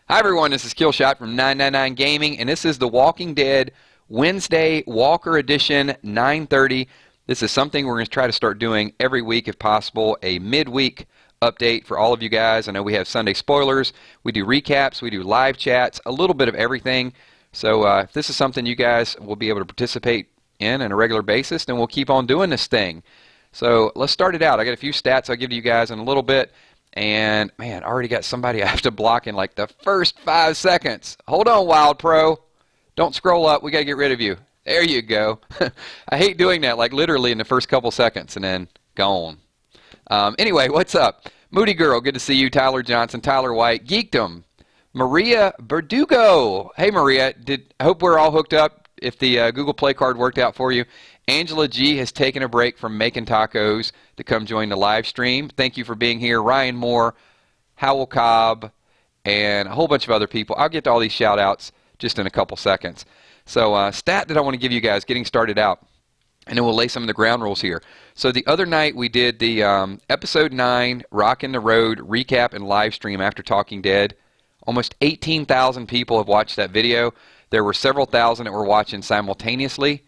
Hi everyone, this is Killshot from 999 Gaming, and this is The Walking Dead Wednesday Walker Edition 9:30. This is something we're going to try to start doing every week if possible, a midweek update for all of you guys. I know we have Sunday spoilers, we do recaps, we do live chats, a little bit of everything. So if this is something you guys will be able to participate in on a regular basis, then we'll keep on doing this thing. So let's start it out. I got a few stats I'll give to you guys in a little bit. And, man, I already got somebody I have to block in like the first 5 seconds. Hold on, Wild Pro. Don't scroll up. We got to get rid of you. There you go. I hate doing that, like literally in the first couple seconds and then gone. Anyway, what's up? Moody Girl, good to see you. Tyler Johnson, Tyler White, Geekdom, Maria Verdugo. Hey, Maria. I hope we're all hooked up if the Google Play card worked out for you. Angela G has taken a break from making tacos to come join the live stream. Thank you for being here. Ryan Moore, Howell Cobb, and a whole bunch of other people. I'll get to all these shout outs just in a couple seconds. So stat that I want to give you guys getting started out, and then we'll lay some of the ground rules here. So the other night we did the episode 9 Rockin' the Road recap and live stream after Talking Dead. Almost 18,000 people have watched that video. There were several thousand that were watching simultaneously.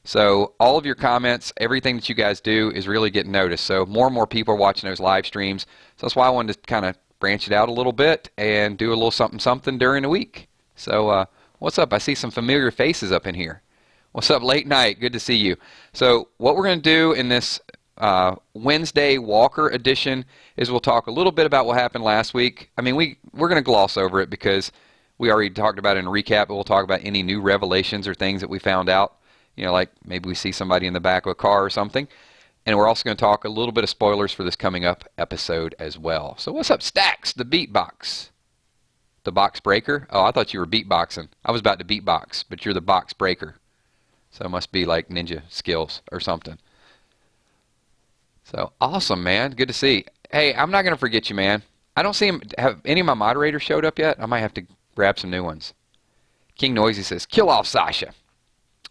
So all of your comments, everything that you guys do is really getting noticed. So more and more people are watching those live streams. So that's why I wanted to kind of branch it out a little bit and do a little something during the week. So what's up? I see some familiar faces up in here. What's up, Late Night? Good to see you. So what we're going to do in this Wednesday Walker edition is we'll talk a little bit about what happened last week. I mean, we're going to gloss over it because we already talked about it in a recap, but we'll talk about any new revelations or things that we found out. You know, like maybe we see somebody in the back of a car or something. And we're also going to talk a little bit of spoilers for this coming up episode as well. So what's up, Stacks, the beatbox? The box breaker? Oh, I thought you were beatboxing. I was about to beatbox, but you're the box breaker. So it must be like ninja skills or something. So awesome, man. Good to see. Hey, I'm not going to forget you, man. I don't see him. Have any of my moderators showed up yet? I might have to grab some new ones. King Noisy says, kill off Sasha.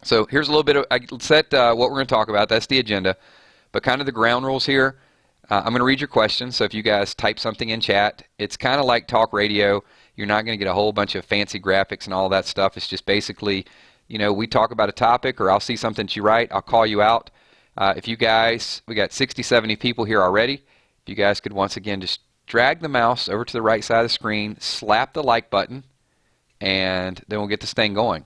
So here's a little bit of, I set what we're going to talk about. That's the agenda. But kind of the ground rules here. I'm going to read your questions. So if you guys type something in chat, it's kind of like talk radio. You're not going to get a whole bunch of fancy graphics and all that stuff. It's just basically, you know, we talk about a topic or I'll see something that you write. I'll call you out. If you guys, we got 60, 70 people here already. If you guys could once again just drag the mouse over to the right side of the screen, slap the like button, and then we'll get this thing going.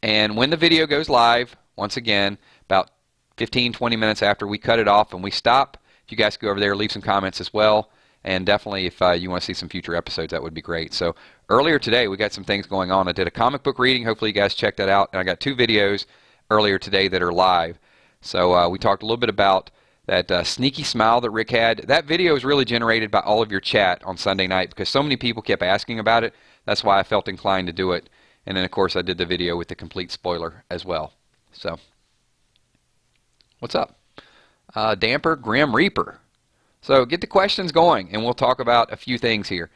And when the video goes live, once again, about 15, 20 minutes after we cut it off and we stop, if you guys go over there, leave some comments as well. And definitely if you want to see some future episodes, that would be great. So earlier today, we got some things going on. I did a comic book reading. Hopefully you guys checked that out. And I got 2 videos earlier today that are live. So we talked a little bit about that sneaky smile that Rick had. That video was really generated by all of your chat on Sunday night because so many people kept asking about it. That's why I felt inclined to do it. And then, of course, I did the video with the complete spoiler as well. So, what's up? Damper, Grim Reaper. So, get the questions going, and we'll talk about a few things here.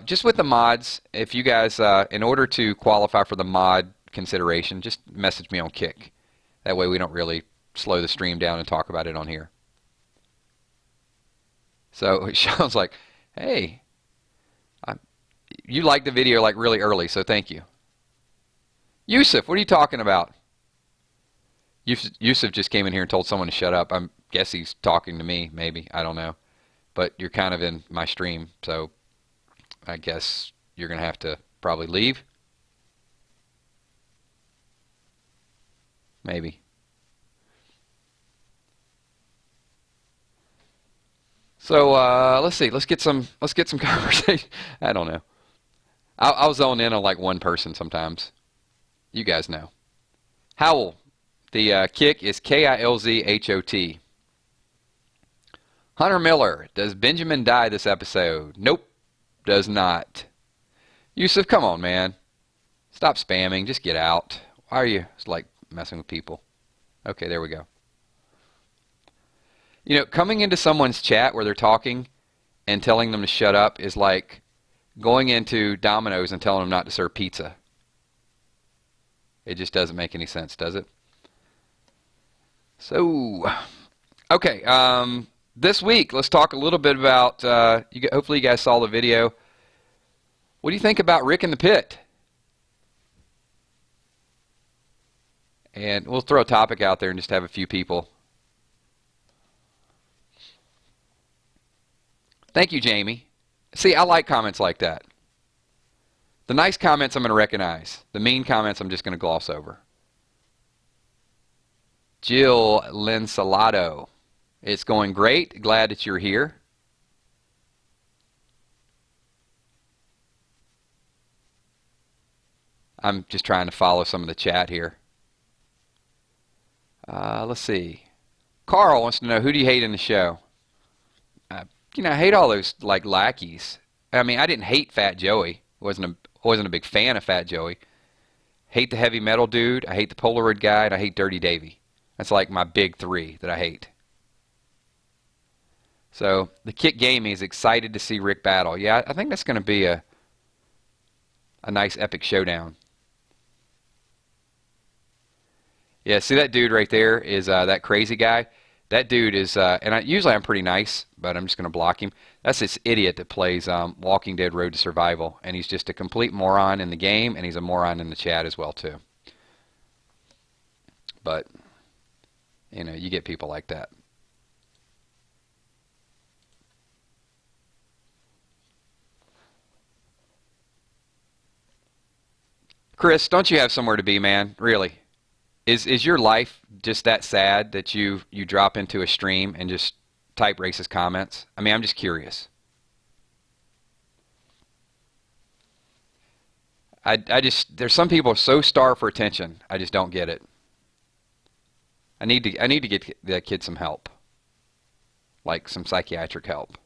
Just with the mods, if you guys, in order to qualify for the mod consideration, just message me on Kick. That way we don't really slow the stream down and talk about it on here. So, Sean's like, hey, you liked the video like really early, so thank you. Yusuf, what are you talking about? Yusuf just came in here and told someone to shut up. I guess he's talking to me, maybe. I don't know. But you're kind of in my stream, so I guess you're going to have to probably leave. Maybe. So let's see. Let's get some conversation. I don't know. I'll zone in on like one person sometimes. You guys know. Howell. The kick is Kilzhot. Hunter Miller. Does Benjamin die this episode? Nope. Does not. Yusuf, come on, man. Stop spamming. Just get out. Why are you like messing with people? Okay, there we go. You know, coming into someone's chat where they're talking and telling them to shut up is like going into Domino's and telling them not to serve pizza. It just doesn't make any sense, does it? So, okay, this week, let's talk a little bit about, hopefully you guys saw the video. What do you think about Rick in the Pit? And we'll throw a topic out there and just have a few people. Thank you, Jamie. See, I like comments like that. The nice comments I'm going to recognize. The mean comments I'm just going to gloss over. Jill Linsalato. It's going great. Glad that you're here. I'm just trying to follow some of the chat here. Let's see. Carl wants to know, who do you hate in the show? I hate all those like lackeys. I mean, I didn't hate Fat Joey. Wasn't a big fan of Fat Joey. Hate the heavy metal dude. I hate the Polaroid guy, and I hate Dirty Davy. That's like my big three that I hate. So the Kick Gaming is excited to see Rick battle. Yeah, I think that's going to be a nice epic showdown. Yeah, see that dude right there is that crazy guy. That dude is, usually I'm pretty nice, but I'm just going to block him. That's this idiot that plays Walking Dead Road to Survival, and he's just a complete moron in the game, and he's a moron in the chat as well, too. But, you get people like that. Chris, don't you have somewhere to be, man? Really? Is your life just that sad that you drop into a stream and just type racist comments? I mean, I'm just curious. There's some people so starved for attention. I just don't get it. I need to get that kid some help, like some psychiatric help.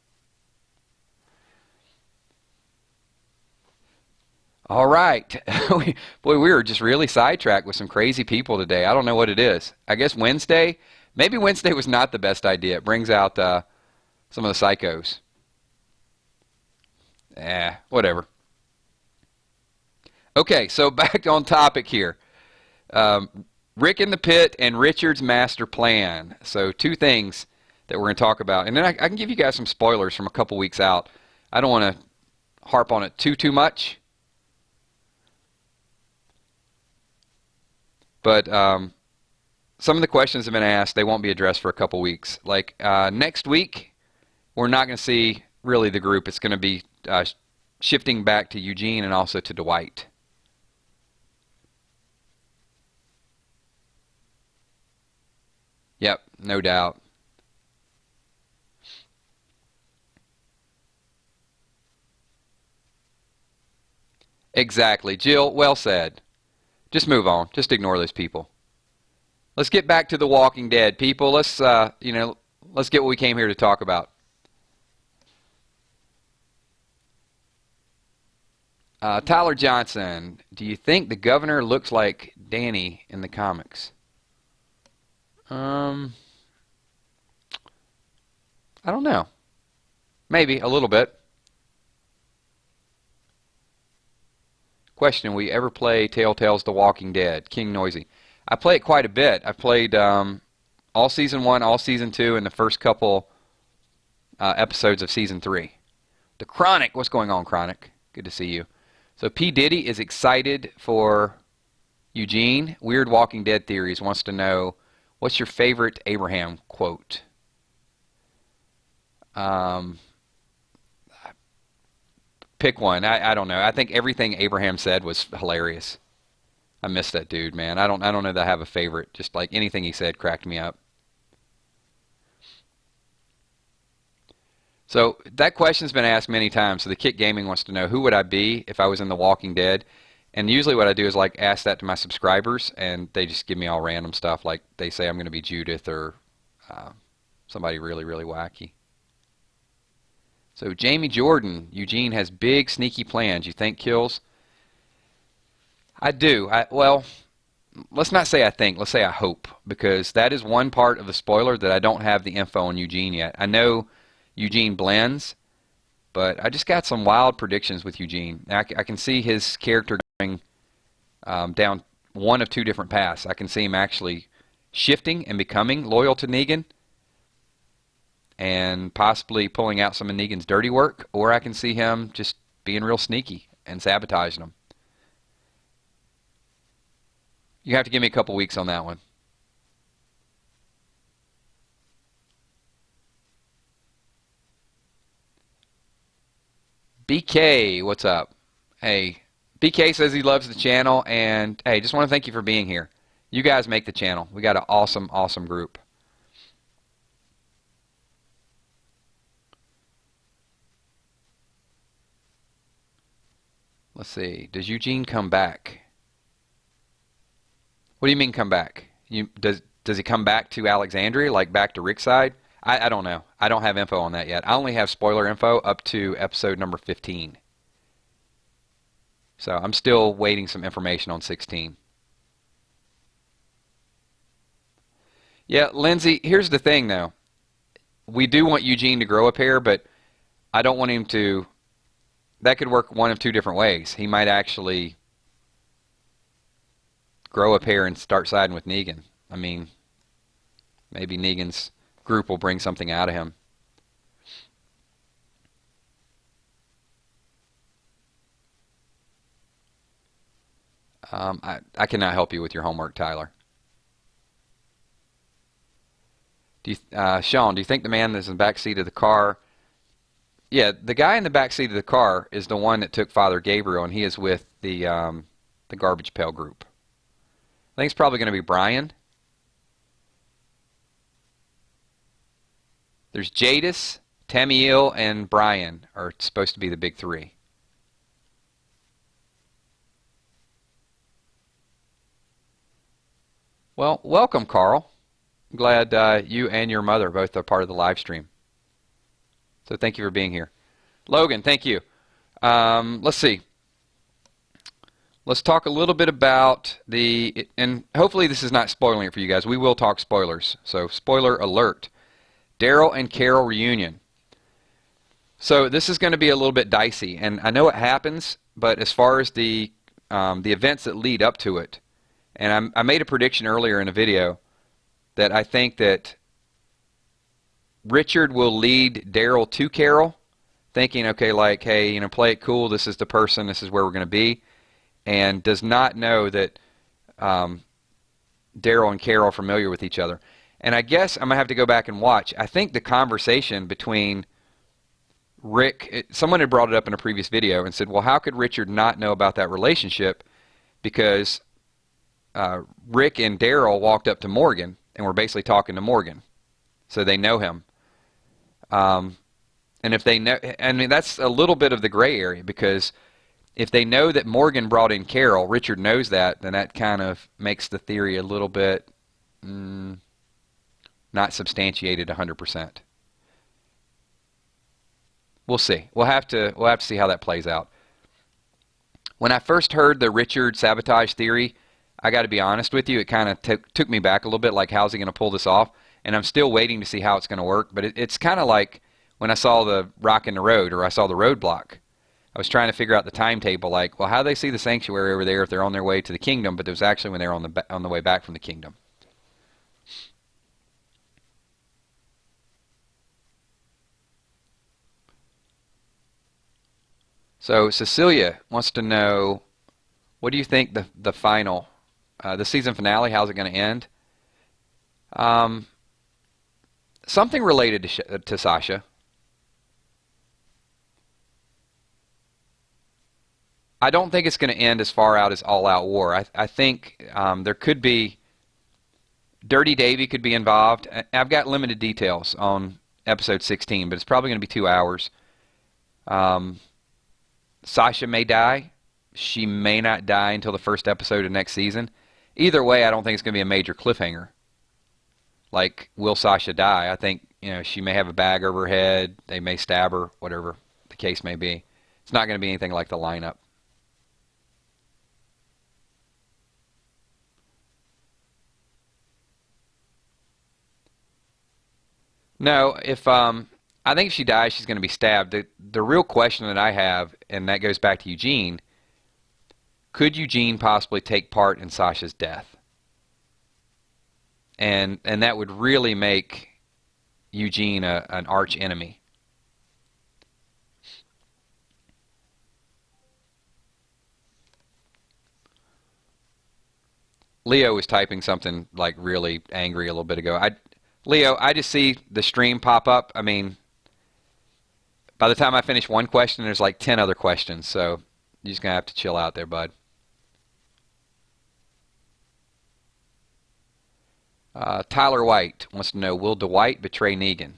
All right. Boy, we were just really sidetracked with some crazy people today. I don't know what it is. I guess Wednesday, maybe Wednesday was not the best idea. It brings out some of the psychos. Whatever. Okay, so back on topic here. Rick in the Pit and Richard's master plan. So two things that we're going to talk about. And then I can give you guys some spoilers from a couple weeks out. I don't want to harp on it too much. But some of the questions have been asked. They won't be addressed for a couple weeks. Like next week, we're not going to see really the group. It's going to be shifting back to Eugene and also to Dwight. Yep, no doubt. Exactly. Jill, well said. Just move on. Just ignore those people. Let's get back to The Walking Dead. People, let's get what we came here to talk about. Tyler Johnson, do you think the governor looks like Danny in the comics? I don't know. Maybe a little bit. Question, will you ever play Telltale's The Walking Dead? King Noisy. I play it quite a bit. I've played all Season 1, all Season 2, and the first couple episodes of Season 3. The Chronic. What's going on, Chronic? Good to see you. So P. Diddy is excited for Eugene. Weird Walking Dead Theories wants to know, what's your favorite Abraham quote? Pick one. I don't know. I think everything Abraham said was hilarious. I miss that dude, man. I don't know that I have a favorite. Just like anything he said cracked me up. So that question's been asked many times. So the Kick Gaming wants to know, who would I be if I was in The Walking Dead? And usually what I do is like ask that to my subscribers, and they just give me all random stuff. Like they say I'm going to be Judith or somebody really, really wacky. So Jamie Jordan, Eugene has big sneaky plans. You think kills? I do. Well, let's not say I think. Let's say I hope, because that is one part of the spoiler that I don't have the info on Eugene yet. I know Eugene blends, but I just got some wild predictions with Eugene. I can see his character going down one of two different paths. I can see him actually shifting and becoming loyal to Negan, and possibly pulling out some of Negan's dirty work, or I can see him just being real sneaky. and sabotaging them. You have to give me a couple weeks on that one. BK, what's up? Hey, BK says he loves the channel, and hey, just want to thank you for being here. You guys make the channel. We got an awesome, awesome group. Let's see. Does Eugene come back? What do you mean come back? Does he come back to Alexandria, like back to Rick's side? I don't know. I don't have info on that yet. I only have spoiler info up to episode number 15. So I'm still waiting some information on 16. Yeah, Lindsay, here's the thing though. We do want Eugene to grow a pair, but I don't want him to. That could work one of two different ways. He might actually grow a pair and start siding with Negan. I mean, maybe Negan's group will bring something out of him. I cannot help you with your homework, Tyler. Sean, do you think the man that's in the back seat of the car? Yeah, the guy in the back seat of the car is the one that took Father Gabriel, and he is with the Garbage Pail Group. I think it's probably going to be Brian. There's Jadis, Tamiel, and Brian are supposed to be the big three. Well, welcome, Carl. I'm glad you and your mother both are part of the live stream. So thank you for being here. Logan, thank you. Let's see. Let's talk a little bit about and hopefully this is not spoiling it for you guys. We will talk spoilers. So spoiler alert. Daryl and Carol reunion. So this is going to be a little bit dicey, and I know it happens, but as far as the events that lead up to it, and I made a prediction earlier in a video that I think that Richard will lead Daryl to Carol, thinking, okay, like, hey, you know, play it cool. This is the person. This is where we're going to be, and does not know that Daryl and Carol are familiar with each other. And I guess I'm going to have to go back and watch. I think the conversation between Rick, someone had brought it up in a previous video and said, well, how could Richard not know about that relationship? Because Rick and Daryl walked up to Morgan and were basically talking to Morgan. So they know him. And if they know, I mean, that's a little bit of the gray area, because if they know that Morgan brought in Carol, Richard knows that, then that kind of makes the theory a little bit not substantiated 100%. We'll see. We'll have to see how that plays out. When I first heard the Richard sabotage theory, I got to be honest with you, it kind of took me back a little bit, like, how's he going to pull this off? And I'm still waiting to see how it's going to work. But it's kind of like when I saw the Rock in the Road, or I saw the Roadblock. I was trying to figure out the timetable, like, well, how do they see the sanctuary over there if they're on their way to the kingdom? But it was actually when they were on the way back from the kingdom. So Cecilia wants to know, what do you think the final, the season finale, how's it going to end? Something related to Sasha. I don't think it's going to end as far out as All Out War. I think there could be, Dirty Davy could be involved. I've got limited details on episode 16, but it's probably going to be 2 hours. Sasha may die. She may not die until the first episode of next season. Either way, I don't think it's going to be a major cliffhanger. Like, will Sasha die? I think, you know, she may have a bag over her head. They may stab her, whatever the case may be. It's not going to be anything like the lineup. No, I think if she dies, she's going to be stabbed. The real question that I have, and that goes back to Eugene, could Eugene possibly take part in Sasha's death? And that would really make Eugene an arch enemy. Leo was typing something like really angry a little bit ago. Leo, I just see the stream pop up. I mean, by the time I finish one question, there's like 10 other questions. So you're just going to have to chill out there, bud. Tyler White wants to know, will Dwight betray Negan?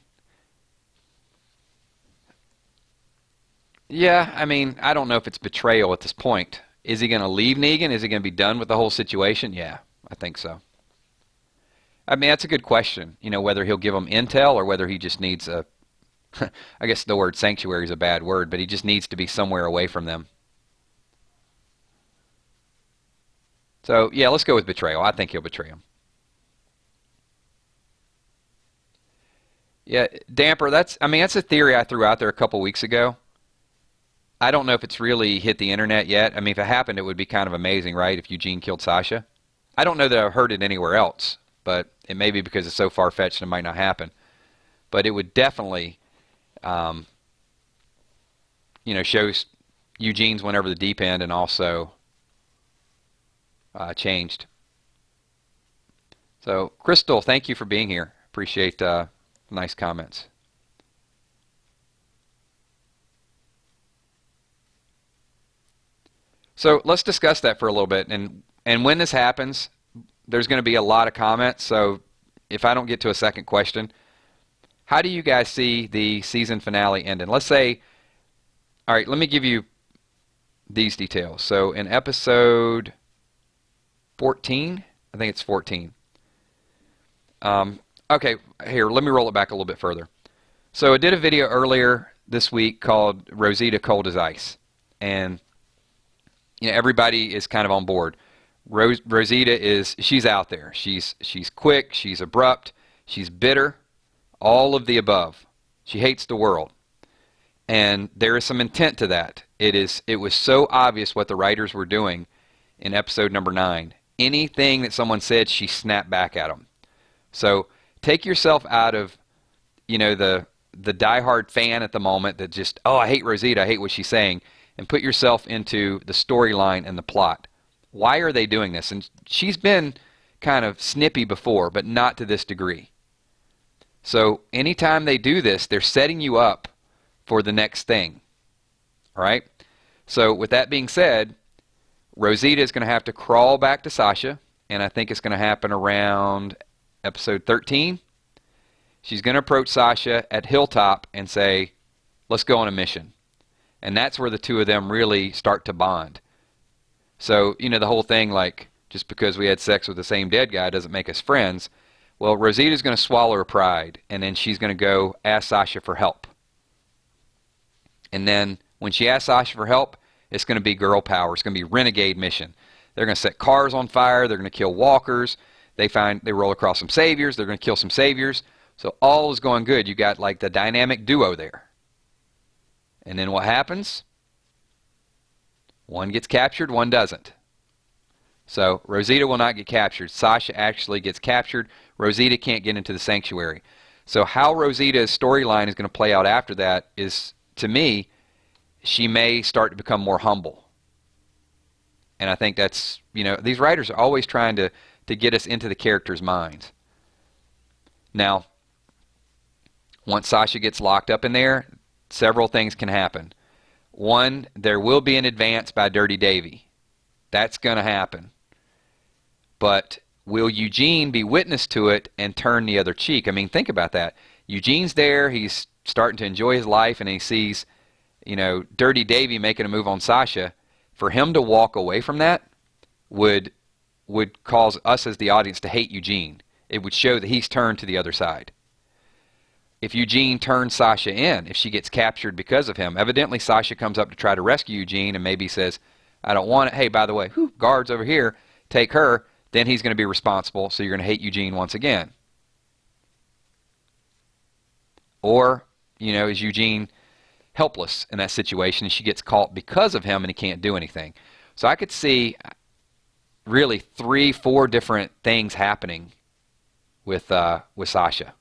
Yeah, I mean, I don't know if it's betrayal at this point. Is he going to leave Negan? Is he going to be done with the whole situation? Yeah, I think so. I mean, that's a good question. You know, whether he'll give them intel or whether he just needs a, I guess the word sanctuary is a bad word, but he just needs to be somewhere away from them. So, yeah, let's go with betrayal. I think he'll betray him. Yeah, Damper, that's a theory I threw out there a couple weeks ago. I don't know if it's really hit the internet yet. I mean, if it happened, it would be kind of amazing, right, if Eugene killed Sasha. I don't know that I've heard it anywhere else, but it may be because it's so far-fetched it might not happen. But it would definitely, shows Eugene's went over the deep end and also changed. So, Crystal, thank you for being here. Appreciate nice comments. So let's discuss that for a little bit. And when this happens, there's going to be a lot of comments. So if I don't get to a second question, how do you guys see the season finale ending? Let's say, all right, let me give you these details. So in episode 14, I think it's 14. Okay, here, let me roll it back a little bit further. So I did a video earlier this week called Rosita Cold as Ice. And everybody is kind of on board. Rosita she's out there. She's quick, she's abrupt, she's bitter, all of the above. She hates the world. And there is some intent to that. It was so obvious what the writers were doing in episode number 9. Anything that someone said, she snapped back at them. So take yourself out of, the diehard fan at the moment that just, oh, I hate Rosita, I hate what she's saying, and put yourself into the storyline and the plot. Why are they doing this? And she's been kind of snippy before, but not to this degree. So anytime they do this, they're setting you up for the next thing. All right? So with that being said, Rosita is going to have to crawl back to Sasha, and I think it's going to happen around episode 13. She's going to approach Sasha at Hilltop and say, let's go on a mission. And that's where the two of them really start to bond. So, the whole thing, like, just because we had sex with the same dead guy doesn't make us friends. Well, Rosita's going to swallow her pride, and then she's going to go ask Sasha for help. And then when she asks Sasha for help, it's going to be girl power. It's going to be renegade mission. They're going to set cars on fire. They're going to kill walkers. They roll across some saviors. They're going to kill some saviors. So all is going good. You got, like, the dynamic duo there. And then what happens? One gets captured, one doesn't. So Rosita will not get captured. Sasha actually gets captured. Rosita can't get into the sanctuary. So how Rosita's storyline is going to play out after that is, to me, she may start to become more humble. And I think that's, these writers are always trying to get us into the characters' minds. Now, once Sasha gets locked up in there, several things can happen. One, there will be an advance by Dirty Davy. That's going to happen. But will Eugene be witness to it and turn the other cheek? I mean, think about that. Eugene's there. He's starting to enjoy his life, and he sees, Dirty Davy making a move on Sasha. For him to walk away from that would cause us as the audience to hate Eugene. It would show that he's turned to the other side. If Eugene turns Sasha in, if she gets captured because of him, evidently Sasha comes up to try to rescue Eugene and maybe says, I don't want it. Hey, by the way, guards over here, take her. Then he's going to be responsible, so you're going to hate Eugene once again. Or, is Eugene helpless in that situation and she gets caught because of him and he can't do anything? So I could see really 3-4 different things happening with Sasha.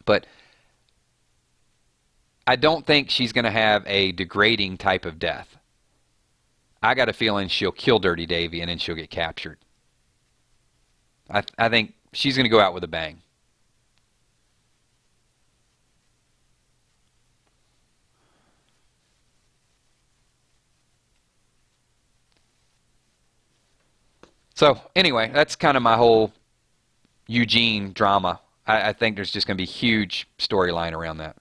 But I don't think she's going to have a degrading type of death. I got a feeling she'll kill Dirty Davy and then she'll get captured. I think she's going to go out with a bang. So anyway, that's kind of my whole Eugene drama. I think there's just going to be a huge storyline around that.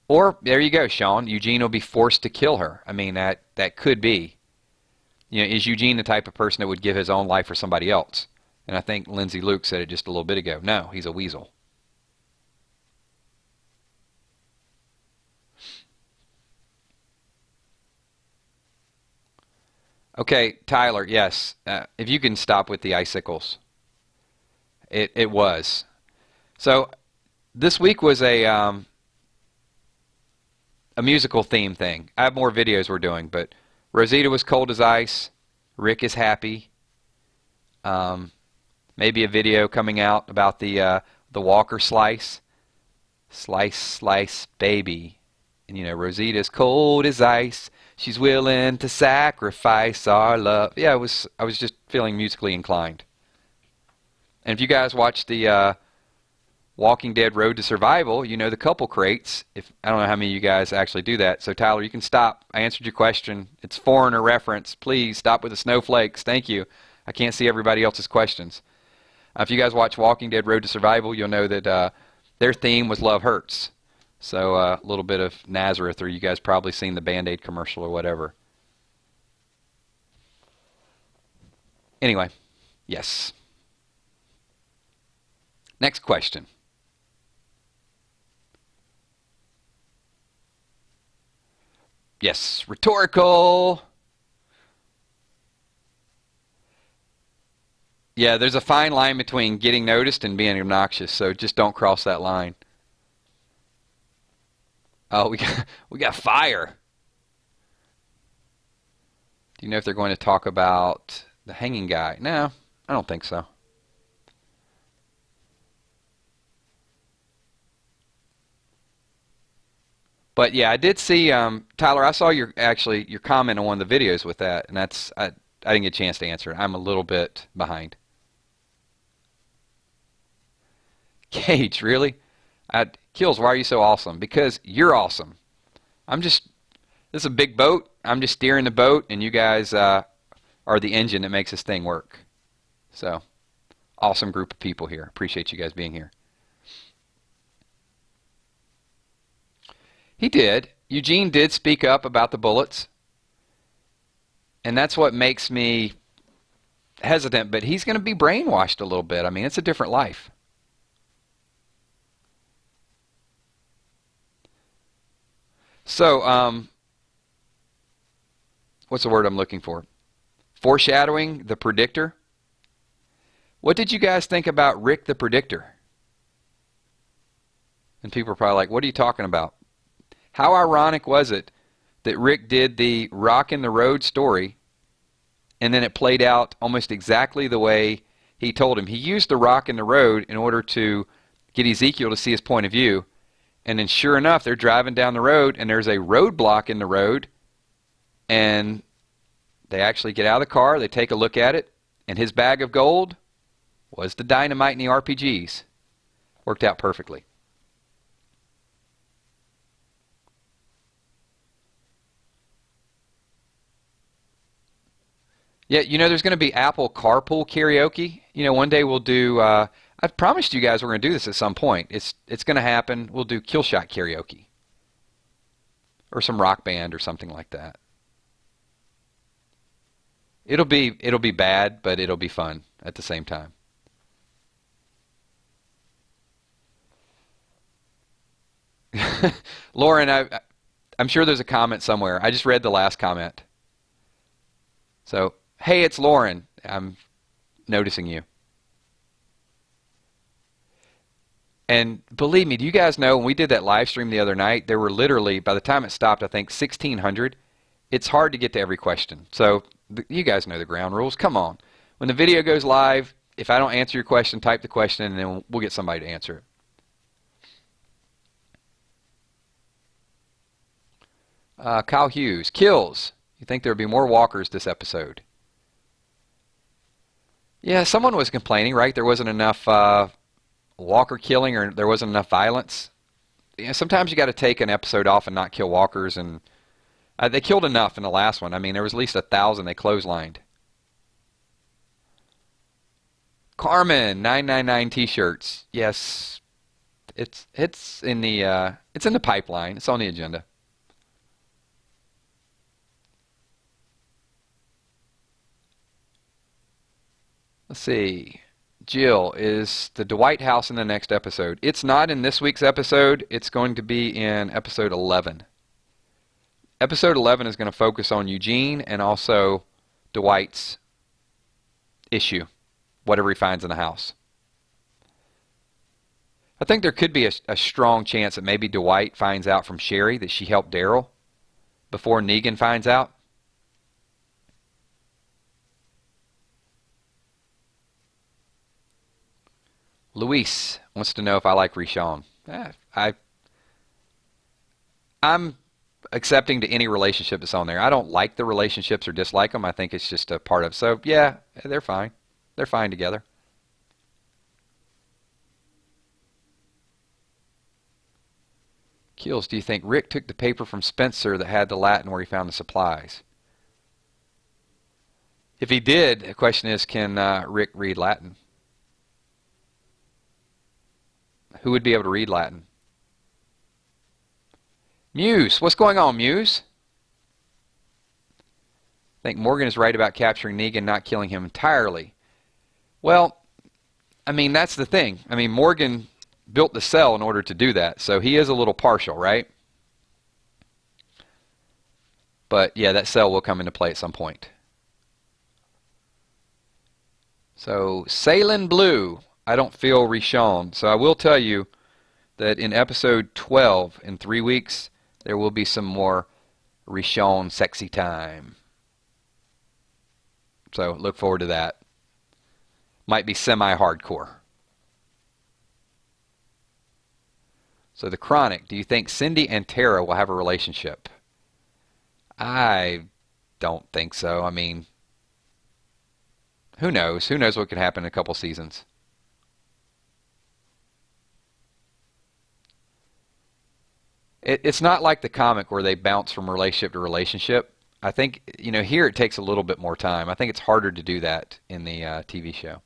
Or there you go, Sean. Eugene will be forced to kill her. I mean, that could be. You know, is Eugene the type of person that would give his own life for somebody else? And I think Lindsay Luke said it just a little bit ago. No, he's a weasel. Okay, Tyler, yes. If you can stop with the icicles. It was. So this week was a musical theme thing. I have more videos we're doing, but Rosita was cold as ice. Rick is happy. Maybe a video coming out about the Walker slice. Slice, slice, baby. And you know, Rosita's cold as ice. She's willing to sacrifice our love. Yeah, I was just feeling musically inclined. And if you guys watch the Walking Dead Road to Survival, you know the couple crates. I don't know how many of you guys actually do that. So Tyler, you can stop. I answered your question. It's foreigner reference. Please stop with the snowflakes. Thank you. I can't see everybody else's questions. If you guys watch Walking Dead Road to Survival, you'll know that their theme was Love Hurts. So a little bit of Nazareth, or you guys probably seen the Band-Aid commercial or whatever. Anyway, yes. Next question. Yes, rhetorical. Yeah, there's a fine line between getting noticed and being obnoxious, so just don't cross that line. Oh, we got fire. Do you know if they're going to talk about the hanging guy? No, I don't think so. But yeah, I did see Tyler. I saw your comment on one of the videos with that, and I didn't get a chance to answer it. I'm a little bit behind. Cage, really? Kills, why are you so awesome? Because you're awesome. This is a big boat. I'm just steering the boat, and you guys are the engine that makes this thing work. So, awesome group of people here. Appreciate you guys being here. He did. Eugene did speak up about the bullets. And that's what makes me hesitant, but he's going to be brainwashed a little bit. I mean, it's a different life. So, what's the word I'm looking for? Foreshadowing, the predictor. What did you guys think about Rick the Predictor? And people are probably like, what are you talking about? How ironic was it that Rick did the Rock in the Road story and then it played out almost exactly the way he told him? He used the rock in the road in order to get Ezekiel to see his point of view. And then sure enough, they're driving down the road and there's a roadblock in the road. And they actually get out of the car, they take a look at it, and his bag of gold was the dynamite and the RPGs. Worked out perfectly. Yeah, you know, there's going to be Apple carpool karaoke. You know, one day we'll do, I promised you guys we're going to do this at some point. It's going to happen. We'll do Killshot karaoke. Or some rock band or something like that. It'll be bad, but it'll be fun at the same time. Lauren, I'm sure there's a comment somewhere. I just read the last comment. So, hey, it's Lauren. I'm noticing you. And believe me, do you guys know when we did that live stream the other night, there were literally, by the time it stopped, I think 1,600. It's hard to get to every question. So you guys know the ground rules. Come on. When the video goes live, if I don't answer your question, type the question and then we'll get somebody to answer it. Kyle Hughes. Kills. You think there would be more walkers this episode? Yeah, someone was complaining, right? There wasn't enough walker killing, or there wasn't enough violence. Sometimes you got to take an episode off and not kill walkers, and they killed enough in the last one. I mean, there was at least 1,000 they clotheslined. Carmen, 999 T-shirts. Yes, it's in the pipeline. It's on the agenda. Let's see. Jill, is the Dwight house in the next episode? It's not in this week's episode. It's going to be in episode 11. Episode 11 is going to focus on Eugene and also Dwight's issue, whatever he finds in the house. I think there could be a strong chance that maybe Dwight finds out from Sherry that she helped Daryl before Negan finds out. Luis wants to know if I like Rishon. I'm accepting to any relationship that's on there. I don't like the relationships or dislike them. I think it's just a part of. So yeah, they're fine. They're fine together. Keels, do you think Rick took the paper from Spencer that had the Latin where he found the supplies? If he did, the question is, can Rick read Latin? Who would be able to read Latin? Muse, what's going on, Muse? I think Morgan is right about capturing Negan, not killing him entirely. Well, I mean, that's the thing. I mean, Morgan built the cell in order to do that, so he is a little partial, right? But yeah, that cell will come into play at some point. So, Sailing Blue, I don't feel Rishon. So I will tell you that in episode 12, in 3 weeks, there will be some more Rishon sexy time. So look forward to that. Might be semi-hardcore. So the Chronic, do you think Cindy and Tara will have a relationship? I don't think so. I mean, who knows? Who knows what could happen in a couple seasons? It's not like the comic where they bounce from relationship to relationship. I think, here it takes a little bit more time. I think it's harder to do that in the TV show.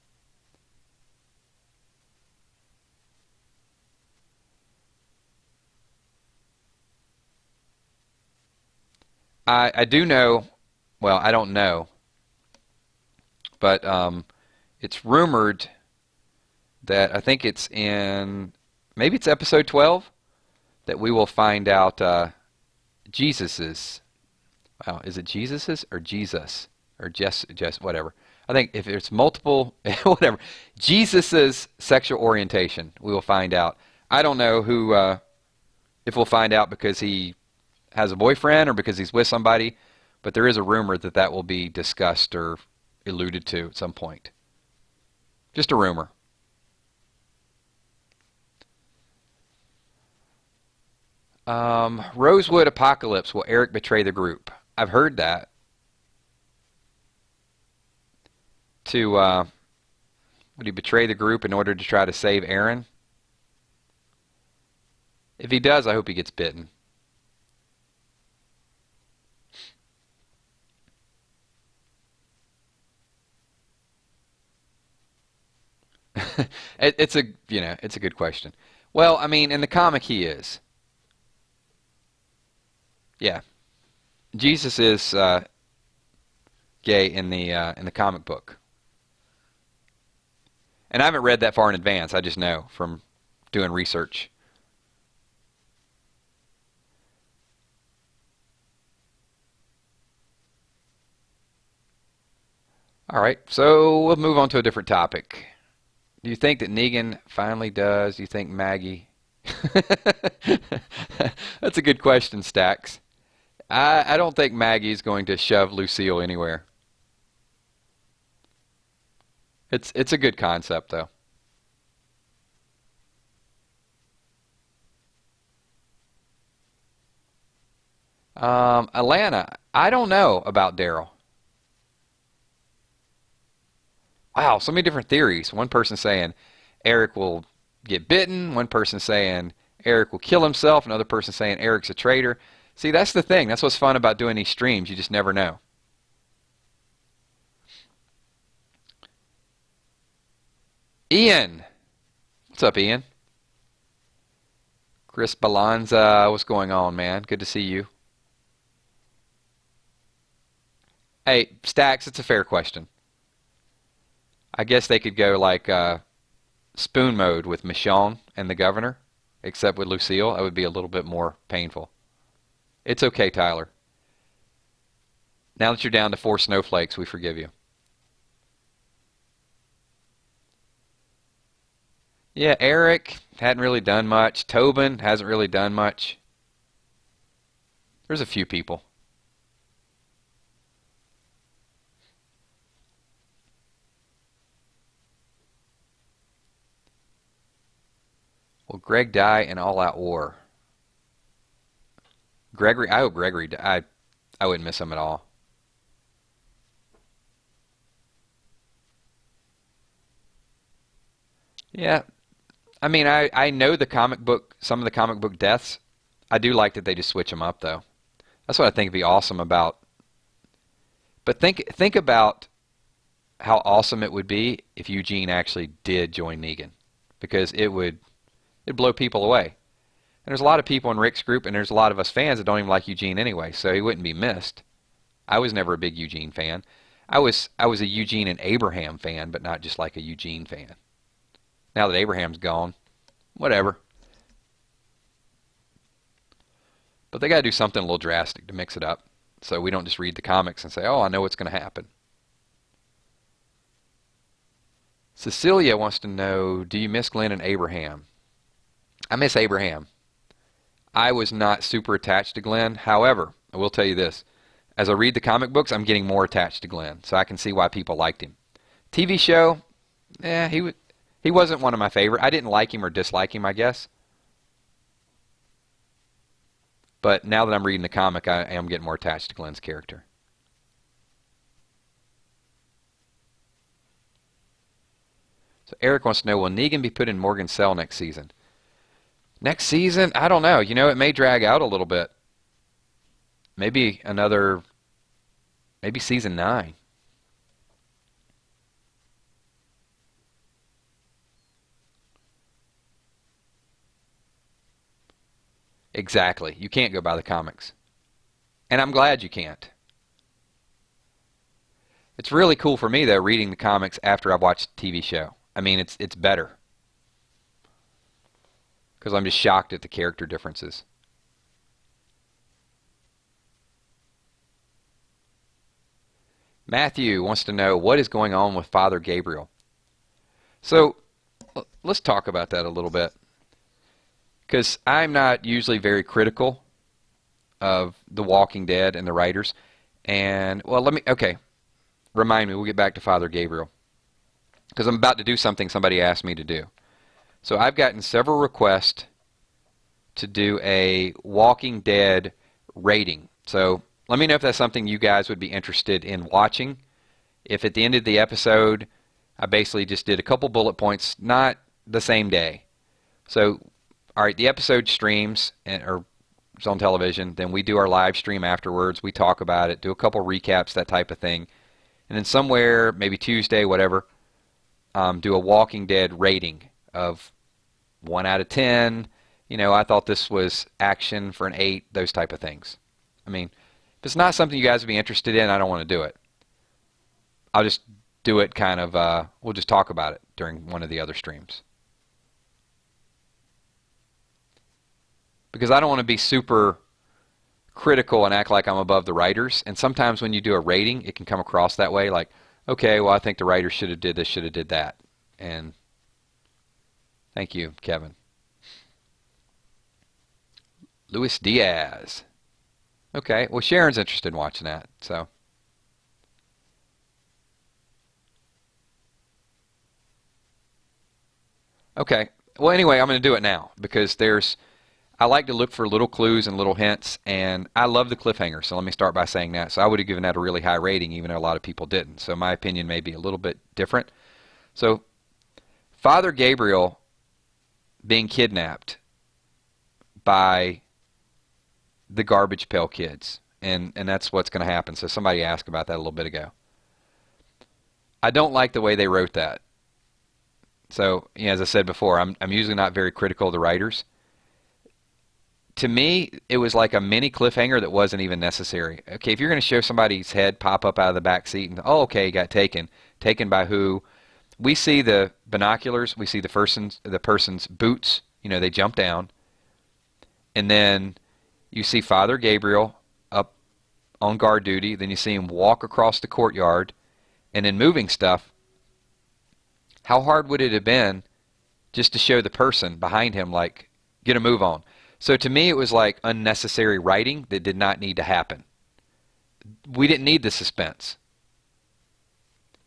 I do know, well, I don't know, but it's rumored that I think it's maybe it's episode 12, that we will find out Jesus's, is it Jesus's or Jesus? Or just whatever. I think if it's multiple, whatever, Jesus's sexual orientation, we will find out. I don't know if we'll find out because he has a boyfriend or because he's with somebody, but there is a rumor that that will be discussed or alluded to at some point. Just a rumor. Rosewood Apocalypse, will Eric betray the group? I've heard that. Would he betray the group in order to try to save Aaron? If he does, I hope he gets bitten. It's a good question. Well, I mean, in the comic he is. Yeah, Jesus is gay in the comic book, and I haven't read that far in advance. I just know from doing research. All right, so we'll move on to a different topic. Do you think that Negan finally does? Do you think Maggie? That's a good question, Stax. I don't think Maggie's going to shove Lucille anywhere. It's a good concept, though. Atlanta, I don't know about Daryl. Wow, so many different theories. One person saying Eric will get bitten. One person saying Eric will kill himself. Another person saying Eric's a traitor. See, that's the thing. That's what's fun about doing these streams. You just never know. Ian. What's up, Ian? Chris Balanza. What's going on, man? Good to see you. Hey, Stacks, it's a fair question. I guess they could go like spoon mode with Michonne and the governor, except with Lucille. That would be a little bit more painful. It's okay, Tyler. Now that you're down to 4 snowflakes, we forgive you. Yeah, Eric hadn't really done much. Tobin hasn't really done much. There's a few people. Will Greg die in all-out war? Gregory, I hope Gregory died. I wouldn't miss him at all. Yeah, I mean, I know the comic book, some of the comic book deaths. I do like that they just switch them up, though. That's what I think would be awesome about. But think about how awesome it would be if Eugene actually did join Negan, because it'd blow people away. And there's a lot of people in Rick's group, and there's a lot of us fans that don't even like Eugene anyway, so he wouldn't be missed. I was never a big Eugene fan. I was a Eugene and Abraham fan, but not just like a Eugene fan. Now that Abraham's gone, whatever. But they got to do something a little drastic to mix it up, so we don't just read the comics and say, oh, I know what's going to happen. Cecilia wants to know, do you miss Glenn and Abraham? I miss Abraham. I was not super attached to Glenn. However, I will tell you this. As I read the comic books, I'm getting more attached to Glenn, so I can see why people liked him. TV show, he wasn't one of my favorite. I didn't like him or dislike him, I guess. But now that I'm reading the comic, I am getting more attached to Glenn's character. So Eric wants to know, will Negan be put in Morgan's cell next season? Next season? I don't know. You know, it may drag out a little bit. Maybe season 9. Exactly. You can't go by the comics. And I'm glad you can't. It's really cool for me, though, reading the comics after I've watched the TV show. I mean, it's better. Because I'm just shocked at the character differences. Matthew wants to know, what is going on with Father Gabriel? So, let's talk about that a little bit. Because I'm not usually very critical of The Walking Dead and the writers. And, well, remind me, we'll get back to Father Gabriel. Because I'm about to do something somebody asked me to do. So I've gotten several requests to do a Walking Dead rating. So let me know if that's something you guys would be interested in watching. If at the end of the episode, I basically just did a couple bullet points, not the same day. So, all right, the episode streams or it's on television. Then we do our live stream afterwards. We talk about it, do a couple recaps, that type of thing. And then somewhere, maybe Tuesday, whatever, do a Walking Dead rating of 1 out of 10. You know, I thought this was action for an 8, those type of things. I mean, if it's not something you guys would be interested in, I don't want to do it. I'll just do it kind of, we'll just talk about it during one of the other streams. Because I don't want to be super critical and act like I'm above the writers. And sometimes when you do a rating, it can come across that way, like, okay, well, I think the writers should have did this, should have did that. And thank you, Kevin. Luis Diaz. Okay, well, Sharon's interested in watching that, so. Okay, well, anyway, I'm going to do it now because I like to look for little clues and little hints, and I love the cliffhanger, so let me start by saying that. So I would have given that a really high rating, even though a lot of people didn't. So my opinion may be a little bit different. So Father Gabriel being kidnapped by the Garbage Pail Kids, and that's what's going to happen. So somebody asked about that a little bit ago. I don't like the way they wrote that. So, as I said before, I'm usually not very critical of the writers. To me, it was like a mini cliffhanger that wasn't even necessary. Okay, if you're going to show somebody's head pop up out of the back seat and, oh, okay, he got taken. Taken by who? We see the binoculars. We see the person's boots. They jump down. And then you see Father Gabriel up on guard duty. Then you see him walk across the courtyard. And in moving stuff, how hard would it have been just to show the person behind him, like, get a move on? So to me, it was like unnecessary writing that did not need to happen. We didn't need the suspense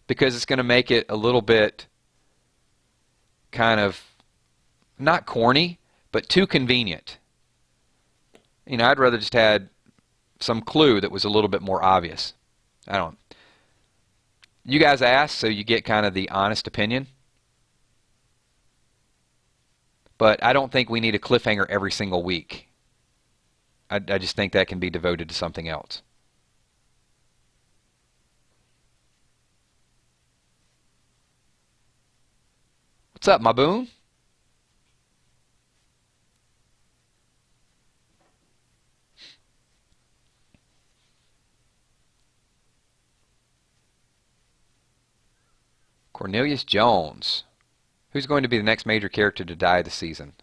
because it's going to make it a little bit kind of not corny, but too convenient. I'd rather just had some clue that was a little bit more obvious. You guys asked, so you get kind of the honest opinion. But I don't think we need a cliffhanger every single week. I just think that can be devoted to something else. What's up, my boon? Cornelius Jones. Who's going to be the next major character to die this season?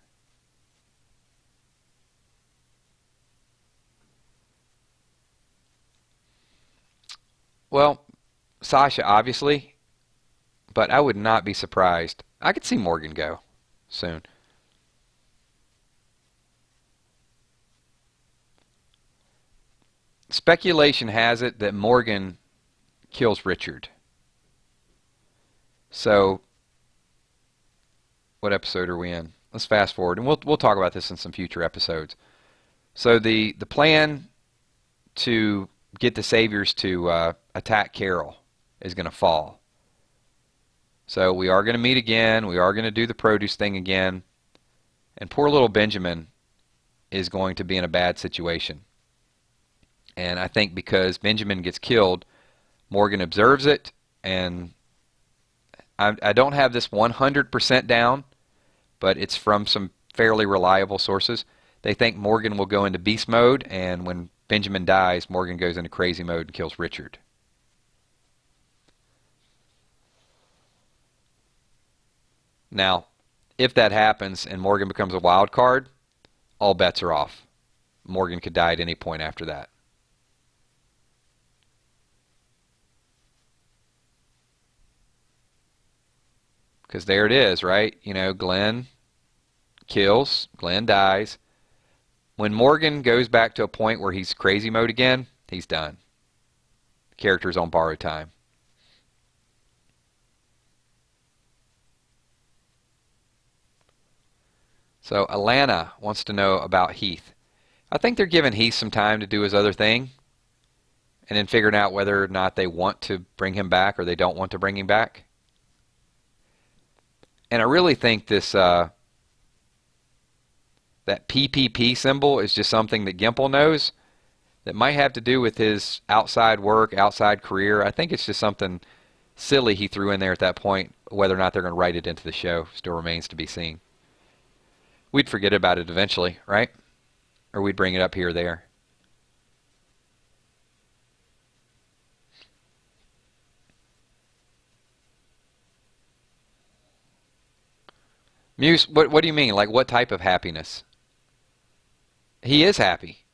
Well, Sasha, obviously, but I would not be surprised. I could see Morgan go soon. Speculation has it that Morgan kills Richard. So, what episode are we in? Let's fast forward, and we'll talk about this in some future episodes. So the plan to get the Saviors to attack Carol is going to fall. So we are going to meet again. We are going to do the produce thing again. And poor little Benjamin is going to be in a bad situation. And I think because Benjamin gets killed, Morgan observes it, and I don't have this 100% down, but it's from some fairly reliable sources. They think Morgan will go into beast mode, and when Benjamin dies, Morgan goes into crazy mode and kills Richard. Now, if that happens and Morgan becomes a wild card, all bets are off. Morgan could die at any point after that. Because there it is, right? Glenn kills, Glenn dies. When Morgan goes back to a point where he's crazy mode again, he's done. The character's on borrowed time. So Alana wants to know about Heath. I think they're giving Heath some time to do his other thing and then figuring out whether or not they want to bring him back or they don't want to bring him back. And I really think this that PPP symbol is just something that Gimple knows that might have to do with his outside work, outside career. I think it's just something silly he threw in there at that point. Whether or not they're going to write it into the show still remains to be seen. We'd forget about it eventually, right? Or we'd bring it up here or there. Muse, what do you mean? Like what type of happiness? He is happy.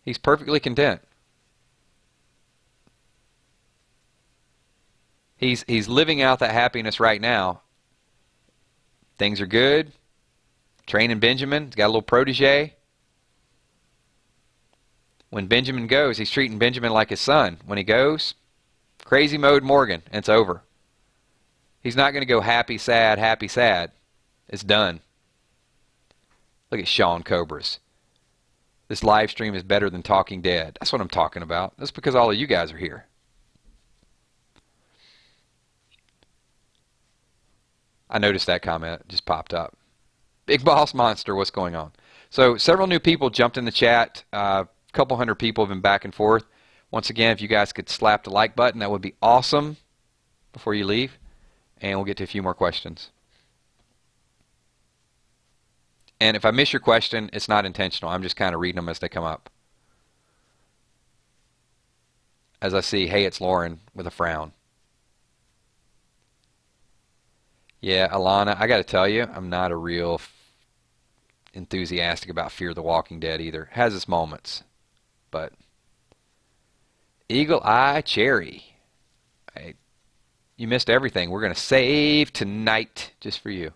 He's perfectly content. He's living out that happiness right now. Things are good. Training Benjamin. He's got a little protege. When Benjamin goes, he's treating Benjamin like his son. When he goes, crazy mode Morgan, and it's over. He's not going to go happy, sad, happy, sad. It's done. Look at Sean Cobras. This live stream is better than Talking Dead. That's what I'm talking about. That's because all of you guys are here. I noticed that comment just popped up. Big Boss Monster, what's going on? So several new people jumped in the chat. A couple hundred people have been back and forth. Once again, if you guys could slap the like button, that would be awesome before you leave. And we'll get to a few more questions. And if I miss your question, it's not intentional. I'm just kind of reading them as they come up. As I see, hey, it's Lauren with a frown. Yeah, Alana, I got to tell you, I'm not a real enthusiastic about Fear the Walking Dead either. It has its moments. But Eagle Eye Cherry. Hey, you missed everything. We're going to save tonight just for you.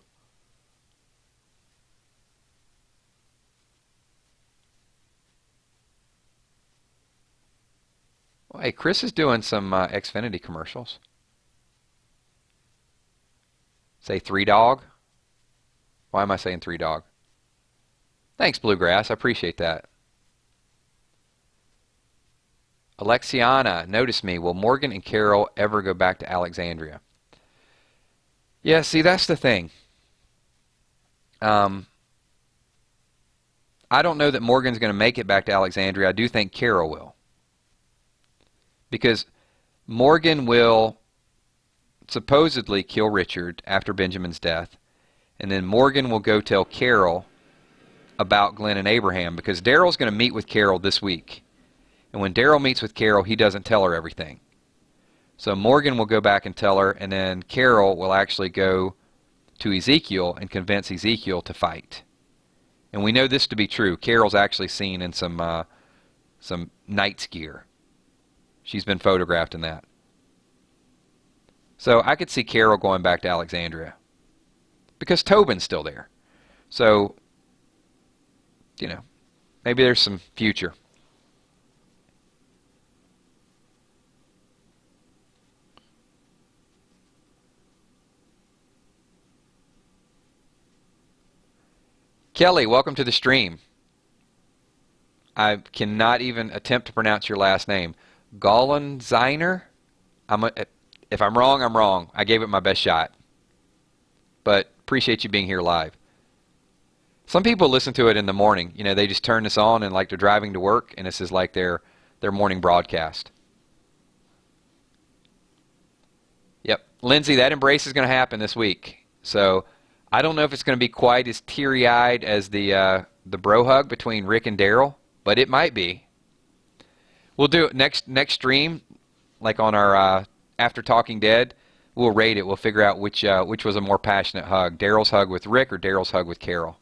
Well, hey, Chris is doing some Xfinity commercials. Say 3Dog. Why am I saying 3Dog? Thanks, Bluegrass. I appreciate that. Alexiana, notice me. Will Morgan and Carol ever go back to Alexandria? Yeah, see, that's the thing. I don't know that Morgan's going to make it back to Alexandria. I do think Carol will. Because Morgan will supposedly kill Richard after Benjamin's death, and then Morgan will go tell Carol about Glenn and Abraham, because Daryl's going to meet with Carol this week. And when Daryl meets with Carol, he doesn't tell her everything. So Morgan will go back and tell her, and then Carol will actually go to Ezekiel and convince Ezekiel to fight. And we know this to be true. Carol's actually seen in some knight's gear. She's been photographed in that. So I could see Carol going back to Alexandria. Because Tobin's still there. So, you know, maybe there's some future. Kelly, welcome to the stream. I cannot even attempt to pronounce your last name. Gollenziner? If I'm wrong, I'm wrong. I gave it my best shot. But appreciate you being here live. Some people listen to it in the morning. You know, they just turn this on and like they're driving to work, and this is like their morning broadcast. Yep. Lindsay, that embrace is going to happen this week. So I don't know if it's going to be quite as teary-eyed as the bro hug between Rick and Daryl, but it might be. We'll do it next stream, like on our After Talking Dead. We'll rate it. We'll figure out which was a more passionate hug, Daryl's hug with Rick or Daryl's hug with Carol.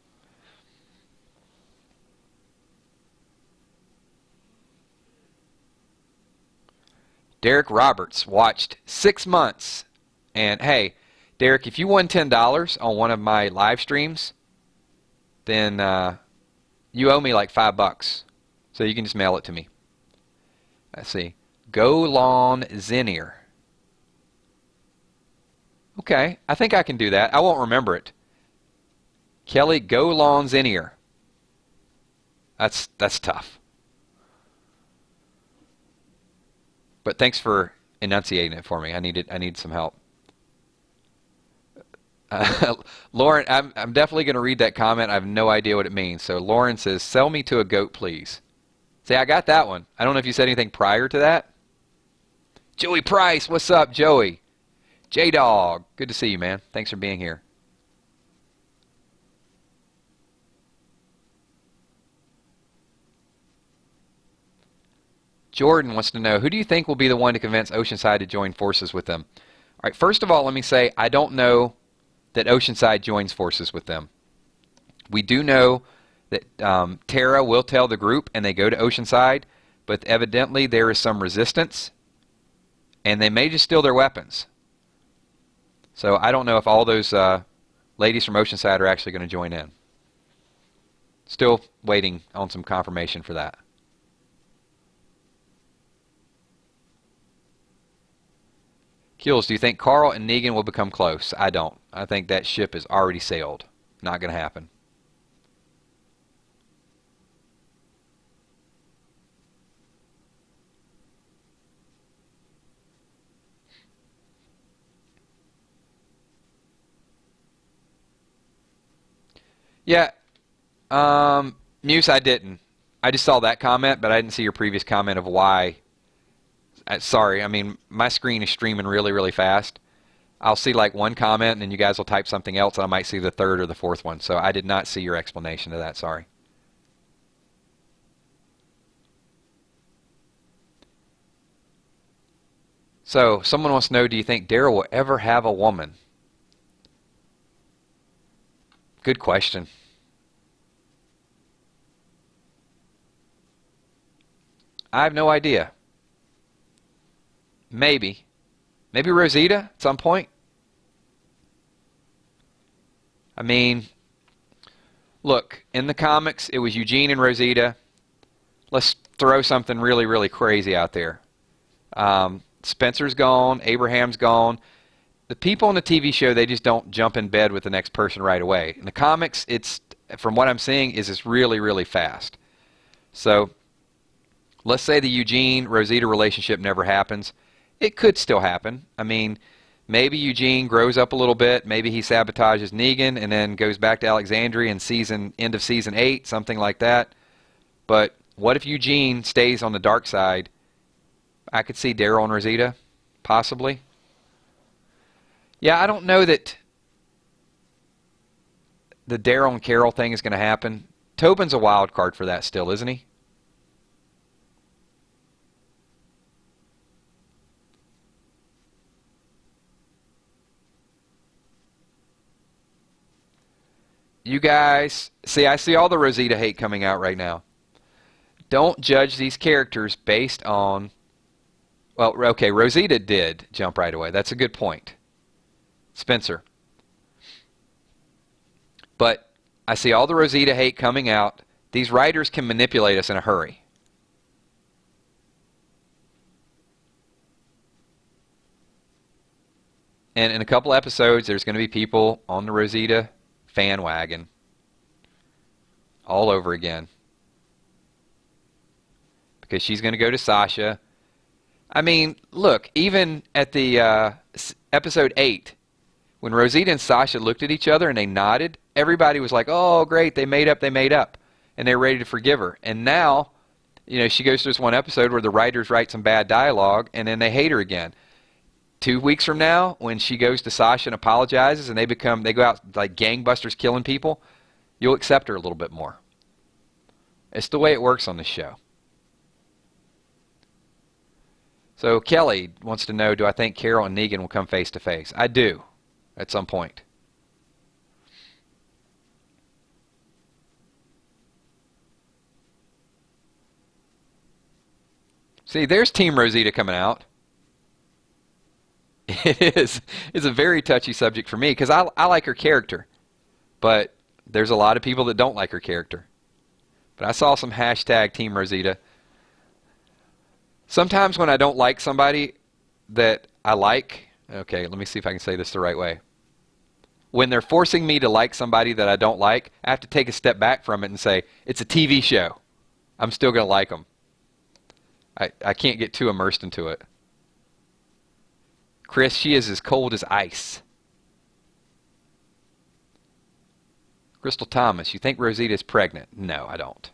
Derek Roberts watched 6 months, and hey, Derek, if you won $10 on one of my live streams, then you owe me like $5, so you can just mail it to me. Let's see, Golan Zinnier. Okay, I think I can do that. I won't remember it. Kelly Golan Zinnier. That's tough. But thanks for enunciating it for me. I need some help. Lauren, I'm definitely going to read that comment. I have no idea what it means. So Lauren says, "Sell me to a goat, please." See, I got that one. I don't know if you said anything prior to that. Joey Price, what's up, Joey? J-Dog, good to see you, man. Thanks for being here. Jordan wants to know, who do you think will be the one to convince Oceanside to join forces with them? All right, first of all, let me say I don't know that Oceanside joins forces with them. We do know that Tara will tell the group and they go to Oceanside, but evidently there is some resistance, and they may just steal their weapons. So I don't know if all those ladies from Oceanside are actually going to join in. Still waiting on some confirmation for that. Kills, do you think Carl and Negan will become close? I don't. I think that ship has already sailed. Not going to happen. Yeah, Muse, I didn't. I just saw that comment, but I didn't see your previous comment of why. Sorry, I mean, my screen is streaming really, really fast. I'll see like one comment, and then you guys will type something else, and I might see the third or the fourth one. So I did not see your explanation of that. Sorry. So someone wants to know, do you think Daryl will ever have a woman? Good question. I have no idea. Maybe. Maybe Rosita at some point. I mean, look, in the comics, it was Eugene and Rosita. Let's throw something really, really crazy out there. Spencer's gone. Abraham's gone. The people on the TV show, they just don't jump in bed with the next person right away. In the comics, it's, from what I'm seeing, is it's really, really fast. So let's say the Eugene-Rosita relationship never happens. It could still happen. I mean, maybe Eugene grows up a little bit. Maybe he sabotages Negan and then goes back to Alexandria in end of season 8, something like that. But what if Eugene stays on the dark side? I could see Daryl and Rosita, possibly. Yeah, I don't know that the Daryl and Carol thing is going to happen. Tobin's a wild card for that still, isn't he? You guys, see, I see all the Rosita hate coming out right now. Don't judge these characters based on, well, okay, Rosita did jump right away. That's a good point. Spencer. But I see all the Rosita hate coming out. These writers can manipulate us in a hurry. And in a couple episodes, there's going to be people on the Rosita fan wagon all over again. Because she's going to go to Sasha. I mean, look, even at the episode 8, when Rosita and Sasha looked at each other and they nodded, everybody was like, oh, great, they made up, they made up. And they were ready to forgive her. And now, you know, she goes through this one episode where the writers write some bad dialogue and then they hate her again. 2 weeks from now, when she goes to Sasha and apologizes and they go out like gangbusters killing people, you'll accept her a little bit more. It's the way it works on this show. So Kelly wants to know, do I think Carol and Negan will come face to face? I do, at some point. See, there's Team Rosita coming out. It is. It's a very touchy subject for me because I like her character. But there's a lot of people that don't like her character. But I saw some hashtag Team Rosita. Sometimes when I don't like somebody that I like, okay, let me see if I can say this the right way. When they're forcing me to like somebody that I don't like, I have to take a step back from it and say, it's a TV show. I'm still going to like them. I can't get too immersed into it. Chris, she is as cold as ice. Crystal Thomas, you think Rosita is pregnant? No, I don't.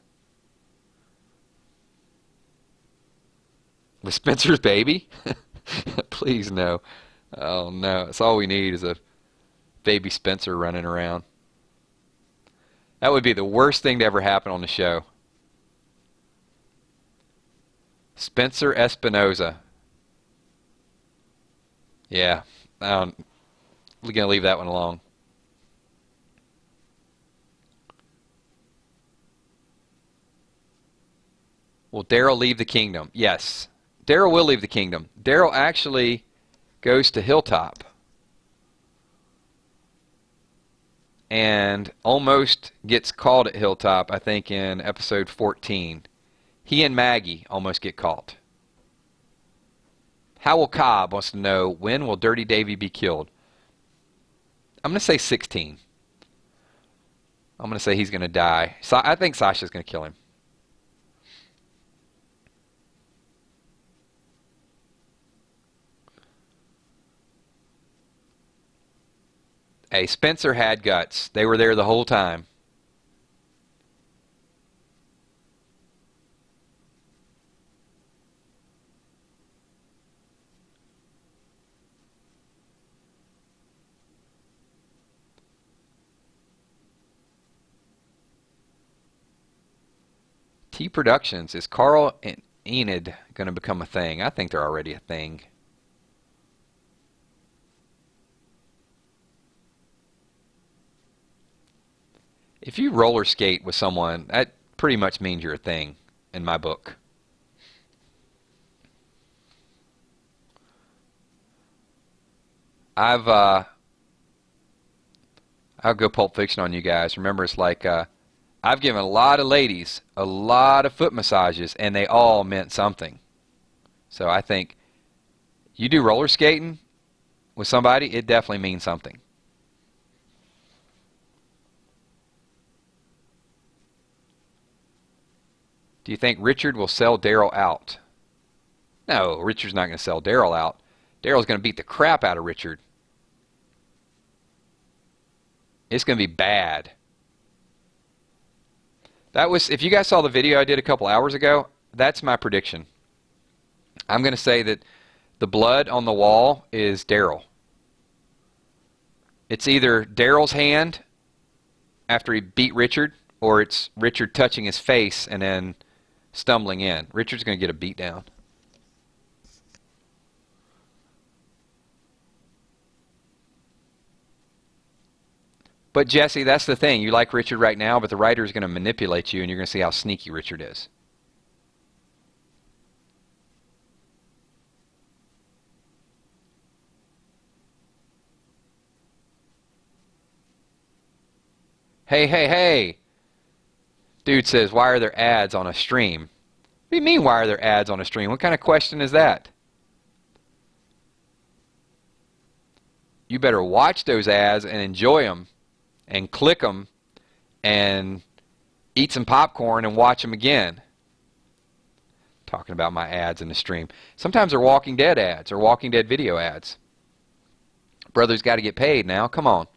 With Spencer's baby? Please, no. Oh, no. That's all we need is a baby Spencer running around. That would be the worst thing to ever happen on the show. Spencer Espinoza. Yeah. We're going to leave that one alone. Will Daryl leave the kingdom? Yes. Daryl will leave the kingdom. Daryl actually goes to Hilltop and almost gets caught at Hilltop, I think, in episode 14. He and Maggie almost get caught. Howell Cobb wants to know, when will Dirty Davy be killed? I'm going to say 16. I'm going to say he's going to die. So I think Sasha's going to kill him. Hey, Spencer had guts. They were there the whole time. T Productions. Is Carl and Enid going to become a thing? I think they're already a thing. If you roller skate with someone, that pretty much means you're a thing in my book. I'll go Pulp Fiction on you guys. Remember, it's like I've given a lot of ladies a lot of foot massages, and they all meant something. So I think you do roller skating with somebody, it definitely means something. Do you think Richard will sell Daryl out? No, Richard's not going to sell Daryl out. Daryl's going to beat the crap out of Richard. It's going to be bad. That was, if you guys saw the video I did a couple hours ago, that's my prediction. I'm going to say that the blood on the wall is Daryl. It's either Daryl's hand after he beat Richard, or it's Richard touching his face and then stumbling in. Richard's going to get a beat down. But Jesse, that's the thing. You like Richard right now, but the writer is going to manipulate you, and you're going to see how sneaky Richard is. Hey, hey, hey. Dude says, why are there ads on a stream? What do you mean, why are there ads on a stream? What kind of question is that? You better watch those ads and enjoy them and click them and eat some popcorn and watch them again. Talking about my ads in the stream. Sometimes they're Walking Dead ads or Walking Dead video ads. Brother's got to get paid now. Come on.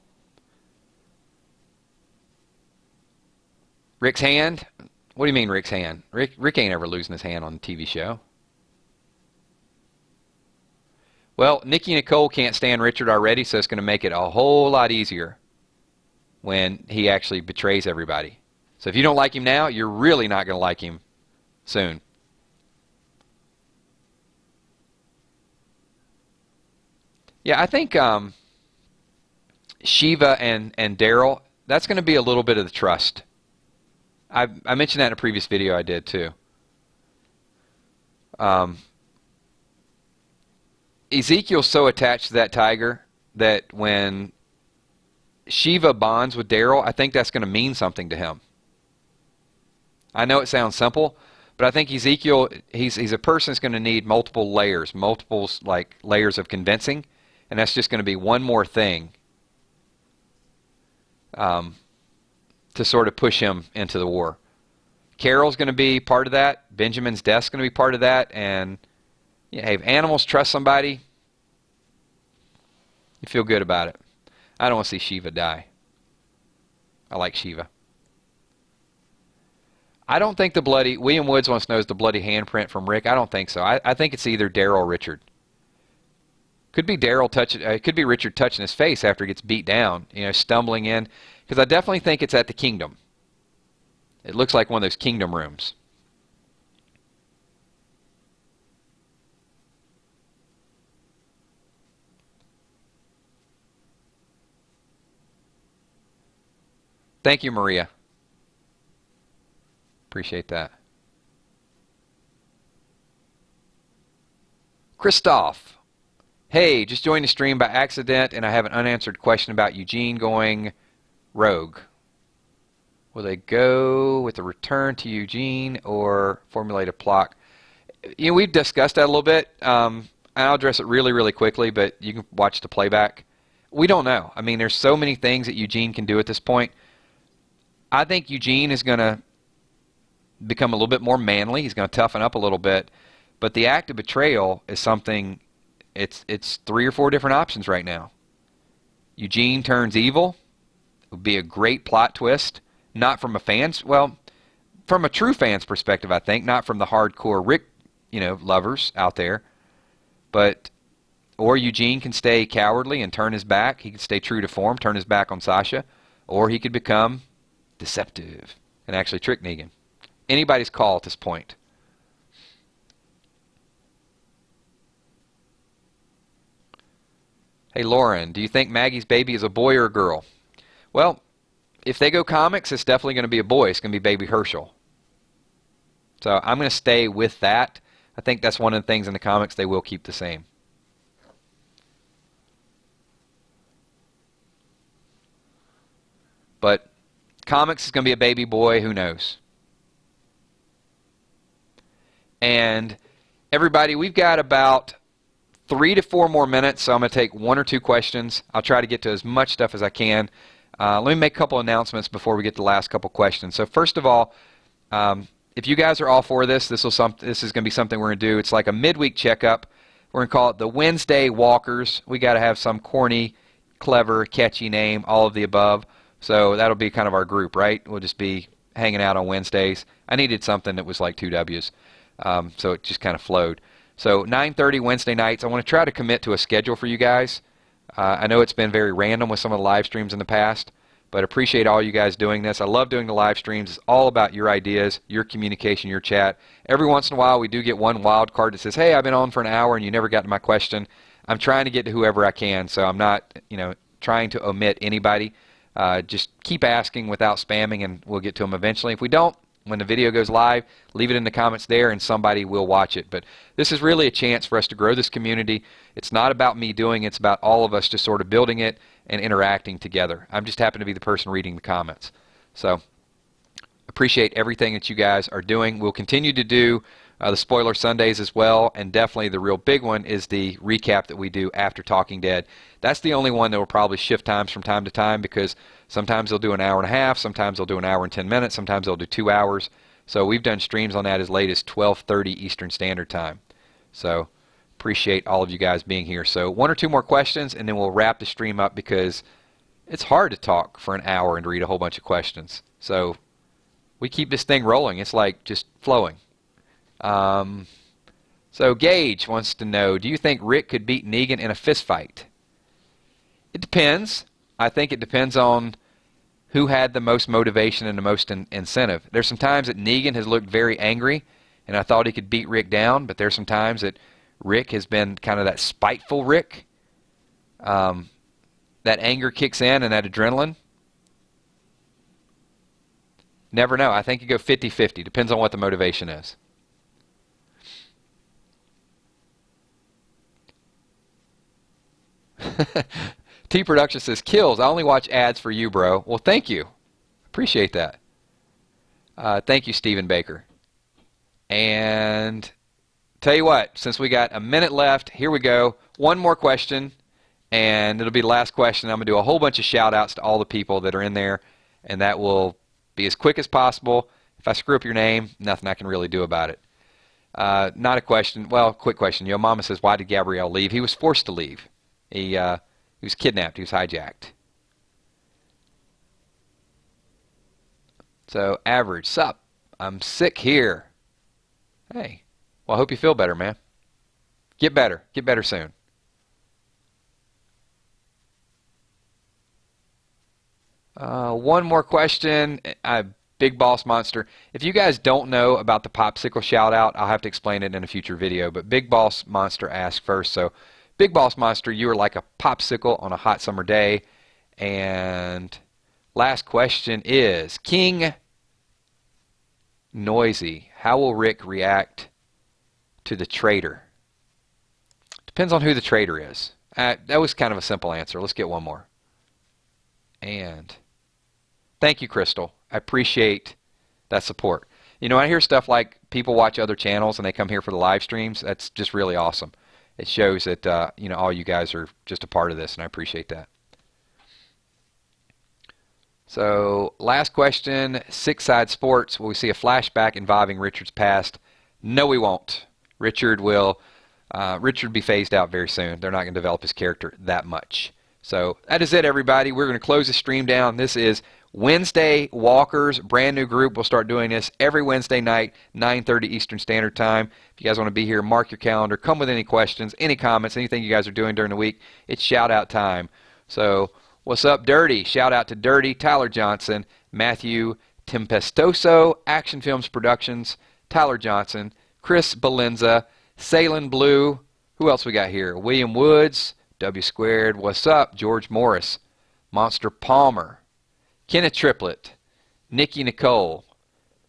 Rick's hand? What do you mean Rick's hand? Rick ain't ever losing his hand on the TV show. Well, Nikki Nicole can't stand Richard already, so it's going to make it a whole lot easier when he actually betrays everybody. So if you don't like him now, you're really not going to like him soon. Yeah, I think Shiva and Daryl, that's going to be a little bit of the trust. I mentioned that in a previous video I did too. Ezekiel's so attached to that tiger that when Shiva bonds with Daryl, I think that's going to mean something to him. I know it sounds simple, but I think Ezekiel, he's a person that's going to need multiple layers, like layers of convincing, and that's just going to be one more thing to sort of push him into the war. Carol's going to be part of that. Benjamin's death's going to be part of that. And yeah, hey, if animals trust somebody, you feel good about it. I don't want to see Shiva die. I like Shiva. I don't think William Woods wants to know, is the bloody handprint from Rick? I don't think so. I think it's either Daryl or Richard. Could be it could be Richard touching his face after he gets beat down, stumbling in. Because I definitely think it's at the kingdom. It looks like one of those kingdom rooms. Thank you, Maria. Appreciate that. Christoph. Hey, just joined the stream by accident, and I have an unanswered question about Eugene going rogue. Will they go with a return to Eugene or formulate a plot? We've discussed that a little bit. And I'll address it really, really quickly, but you can watch the playback. We don't know. I mean, there's so many things that Eugene can do at this point. I think Eugene is going to become a little bit more manly. He's going to toughen up a little bit. But the act of betrayal is something, it's 3 or 4 different options right now. Eugene turns evil. It would be a great plot twist. Not from from a true fan's perspective, I think. Not from the hardcore Rick, lovers out there. Or Eugene can stay cowardly and turn his back. He can stay true to form, turn his back on Sasha. Or he could become deceptive and actually trick Negan. anybody's call at this point. Hey, Lauren, do you think Maggie's baby is a boy or a girl? Well, if they go comics, it's definitely going to be a boy. It's going to be Baby Herschel. So I'm going to stay with that. I think that's one of the things in the comics they will keep the same. But comics is going to be a baby boy. Who knows? And everybody, we've got about 3 to 4 more minutes, so I'm going to take 1 or 2 questions. I'll try to get to as much stuff as I can. Let me make a couple announcements before we get to the last couple questions. So first of all, if you guys are all for this, this is going to be something we're going to do. It's like a midweek checkup. We're going to call it the Wednesday Walkers. We got to have some corny, clever, catchy name, all of the above. So that'll be kind of our group, right? We'll just be hanging out on Wednesdays. I needed something that was like 2 W's, so it just kind of flowed. So 9:30 Wednesday nights. I want to try to commit to a schedule for you guys. I know it's been very random with some of the live streams in the past, but appreciate all you guys doing this. I love doing the live streams. It's all about your ideas, your communication, your chat. Every once in a while we do get one wild card that says, hey, I've been on for an hour and you never got to my question. I'm trying to get to whoever I can, so I'm not trying to omit anybody. Just keep asking without spamming and we'll get to them eventually. If we don't, when the video goes live, leave it in the comments there and somebody will watch it. But this is really a chance for us to grow this community. It's not about me doing it. It's about all of us just sort of building it and interacting together. I'm just happen to be the person reading the comments. So appreciate everything that you guys are doing. We'll continue to do the spoiler Sundays as well, and definitely the real big one is the recap that we do after Talking Dead. That's the only one that will probably shift times from time to time because sometimes they'll do an hour and a half, sometimes they'll do an hour and 10 minutes, sometimes they'll do 2 hours. So we've done streams on that as late as 12:30 Eastern Standard Time. So appreciate all of you guys being here. So 1 or 2 more questions and then we'll wrap the stream up because it's hard to talk for an hour and read a whole bunch of questions. So we keep this thing rolling. It's like just flowing. So Gage wants to know, do you think Rick could beat Negan in a fist fight? It depends. I think it depends on who had the most motivation and the most incentive. There's some times that Negan has looked very angry and I thought he could beat Rick down, but there's some times that Rick has been kind of that spiteful Rick. That anger kicks in and that adrenaline. Never know. I think you go 50-50. Depends on what the motivation is. T Production says, kills. I only watch ads for you, bro. Well, thank you. Appreciate that. Thank you, Stephen Baker. And tell you what, since we got a minute left, here we go. 1 more question, and it'll be the last question. I'm going to do a whole bunch of shout-outs to all the people that are in there, and that will be as quick as possible. If I screw up your name, nothing I can really do about it. Not a question. Well, quick question. Yo Mama says, why did Gabrielle leave? He was forced to leave. He was kidnapped. He was hijacked. So, average. Sup? I'm sick here. Hey. Well, I hope you feel better, man. Get better. Get better soon. One more question. Big Boss Monster. If you guys don't know about the popsicle shout out, I'll have to explain it in a future video. But Big Boss Monster asked first. So, Big Boss Monster, you are like a popsicle on a hot summer day. And last question is, King Noisy, how will Rick react to the traitor? Depends on who the traitor is. That was kind of a simple answer. Let's get one more. And thank you, Crystal. I appreciate that support. You know, I hear stuff like people watch other channels and they come here for the live streams. That's just really awesome. It shows that, all you guys are just a part of this, and I appreciate that. So, last question, Six Side Sports. Will we see a flashback involving Richard's past? No, we won't. Richard will be phased out very soon. They're not going to develop his character that much. So, that is it, everybody. We're going to close the stream down. This is Wednesday Walkers, brand new group. We'll start doing this every Wednesday night, 9:30 Eastern Standard Time. If you guys want to be here, mark your calendar. Come with any questions, any comments, anything you guys are doing during the week. It's shout-out time. So, what's up, Dirty? Shout out to Dirty, Tyler Johnson, Matthew, Tempestoso Action Films Productions, Tyler Johnson, Chris Balenza, Salin Blue. Who else we got here? William Woods, W Squared, what's up? George Morris, Monster Palmer, Kenneth Triplett, Nikki Nicole.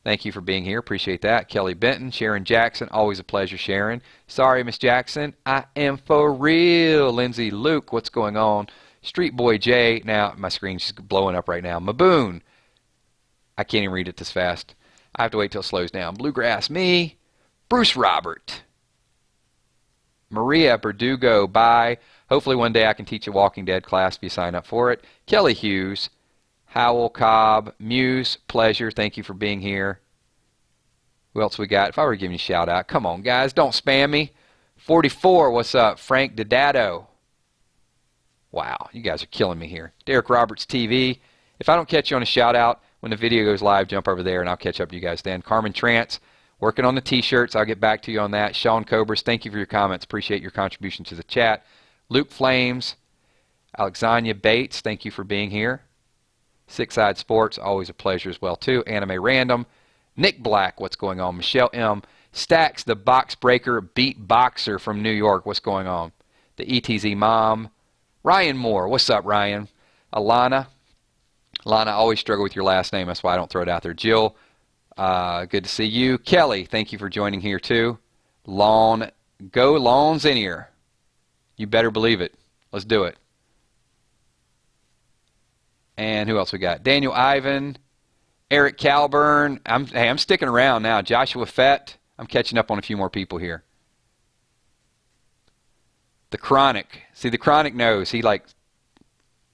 Thank you for being here. Appreciate that. Kelly Benton, Sharon Jackson. Always a pleasure, Sharon. Sorry, Miss Jackson. I am for real. Lindsay Luke, what's going on? Street Boy J. Now, my screen's just blowing up right now. Maboon. I can't even read it this fast. I have to wait till it slows down. Bluegrass Me. Bruce Robert. Maria Verdugo. Bye. Hopefully one day I can teach a Walking Dead class if you sign up for it. Kelly Hughes. Howell Cobb. Muse. Pleasure. Thank you for being here. Who else we got? If I were giving you a shout out. Come on, guys. Don't spam me. 44. What's up? Frank Didato. Wow. You guys are killing me here. Derek Roberts TV. If I don't catch you on a shout out, when the video goes live, jump over there and I'll catch up to you guys then. Carmen Trance, working on the t-shirts. I'll get back to you on that. Sean Cobras, thank you for your comments. Appreciate your contribution to the chat. Luke Flames, Alexandria Bates, thank you for being here. Six Side Sports, always a pleasure as well too. Anime Random, Nick Black, what's going on? Michelle M. Stacks, the box breaker beat boxer from New York, what's going on? The ETZ Mom, Ryan Moore, what's up, Ryan? Alana, I always struggle with your last name. That's why I don't throw it out there. Jill, good to see you. Kelly, thank you for joining here too. Go Lawns in here. You better believe it. Let's do it. And who else we got? Daniel Ivan, Eric Calburn. I'm sticking around now. Joshua Fett. I'm catching up on a few more people here. The Chronic. See, the Chronic knows. He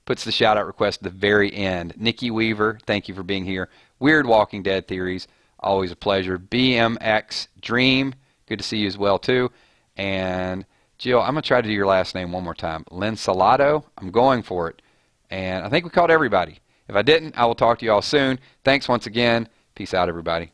puts the shout-out request at the very end. Nikki Weaver, thank you for being here. Weird Walking Dead Theories, always a pleasure. BMX Dream, good to see you as well, too. And Jill, I'm going to try to do your last name one more time. Lynn Salado, I'm going for it. And I think we called everybody. If I didn't, I will talk to you all soon. Thanks once again. Peace out, everybody.